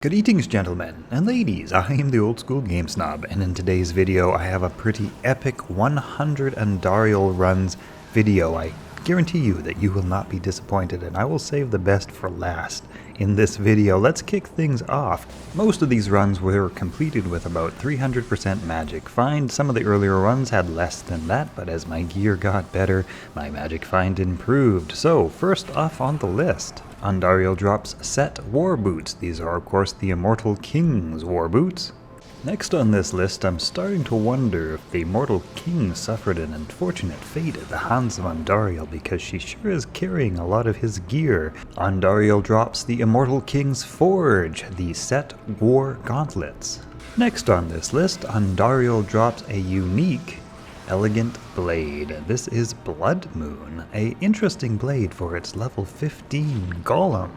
Greetings gentlemen and ladies, I am the old school game snob, and in today's video I have a pretty epic 100 Andariel runs video. I guarantee you that you will not be disappointed, and I will save the best for last. In this video, let's kick things off. Most of these runs were completed with about 300% magic find. Some of the earlier runs had less than that, but as my gear got better, my magic find improved. So, first off on the list, Andariel Drops set war boots. These are of course the Immortal King's war boots. Next on this list, I'm starting to wonder if the Immortal King suffered an unfortunate fate at the hands of Andariel, because she sure is carrying a lot of his gear. Andariel drops the Immortal King's Forge, the set war gauntlets. Next on this list, Andariel drops a unique elegant blade. This is Blood Moon, a interesting blade for its level 15 golem.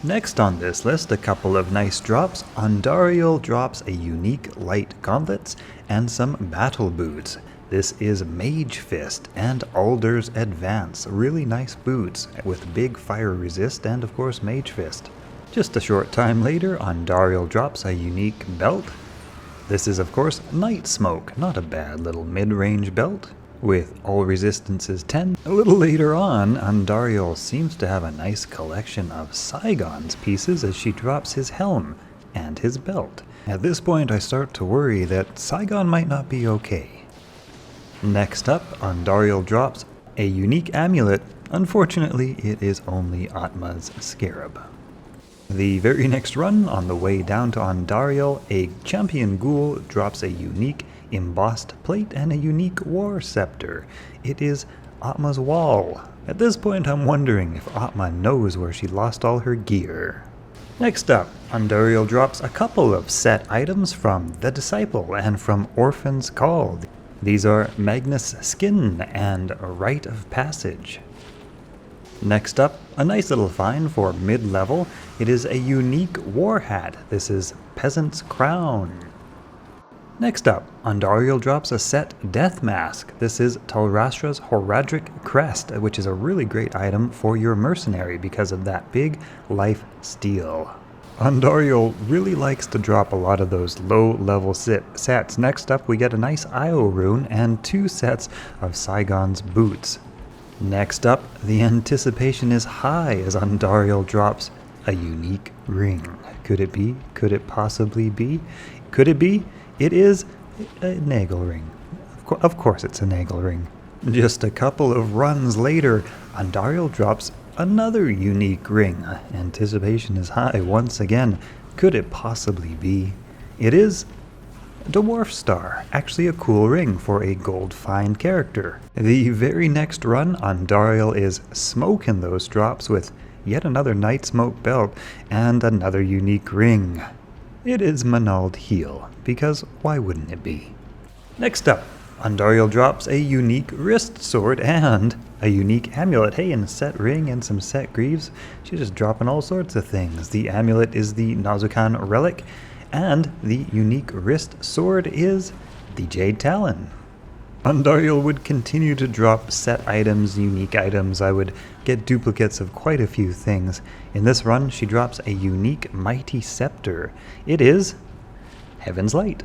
Next on this list, a couple of nice drops. Andariel drops a unique light gauntlets and some battle boots. This is Magefist and Alder's Advance. Really nice boots with big fire resist and of course Magefist. Just a short time later, Andariel drops a unique belt. This is of course Night Smoke, not a bad little mid-range belt, with all resistances 10. A little later on, Andariel seems to have a nice collection of Saigon's pieces as she drops his helm and his belt. At this point I start to worry that Saigon might not be okay. Next up, Andariel drops a unique amulet. Unfortunately, it is only Atma's Scarab. The very next run, on the way down to Andariel, a Champion Ghoul drops a unique embossed plate and a unique war scepter. It is Atma's Wall. At this point I'm wondering if Atma knows where she lost all her gear. Next up, Andariel drops a couple of set items from The Disciple and from Orphan's Call. These are Magnus Skin and Rite of Passage. Next up, a nice little find for mid-level. It is a unique war hat. This is Peasant's Crown. Next up, Andariel drops a set Death Mask. This is Talrastra's Horadric Crest, which is a really great item for your mercenary because of that big life steal. Andariel really likes to drop a lot of those low-level sets. Next up, we get a nice Io rune and 2 sets of Saigon's boots. Next up, the anticipation is high as Andariel drops a unique ring. Could it be? Could it possibly be? Could it be? It is a Nagel ring. Of course it's a Nagel ring. Just a couple of runs later, Andariel drops another unique ring. Anticipation is high once again. Could it possibly be? It is Dwarf Star, actually a cool ring for a gold find character. The very next run, Andariel is smoking those drops with yet another Night Smoke belt and another unique ring. It is manaled Heal, because why wouldn't it be? Next up, Andariel drops a unique wrist sword and a unique amulet. Hey, and a set ring and some set greaves. She's just dropping all sorts of things. The amulet is the Nazukan relic, and the unique wrist sword is the Jade Talon. Andariel would continue to drop set items, unique items. I would get duplicates of quite a few things. In this run, she drops a unique Mighty Scepter. It is Heaven's Light.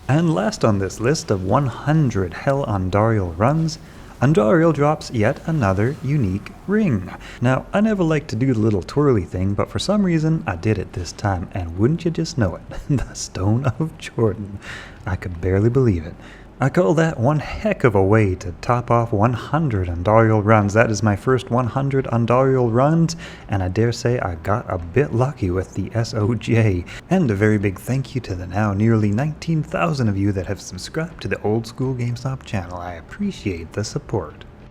And last on this list of 100 Hell Andariel runs, Andariel drops yet another unique ring. Now, I never like to do the little twirly thing, but for some reason I did it this time, and wouldn't you just know it, the Stone of Jordan. I could barely believe it. I call that one heck of a way to top off 100 Andariel runs. That is my first 100 Andariel runs, and I dare say I got a bit lucky with the SOJ. And a very big thank you to the now nearly 19,000 of you that have subscribed to the Old School Game Snob channel. I appreciate the support.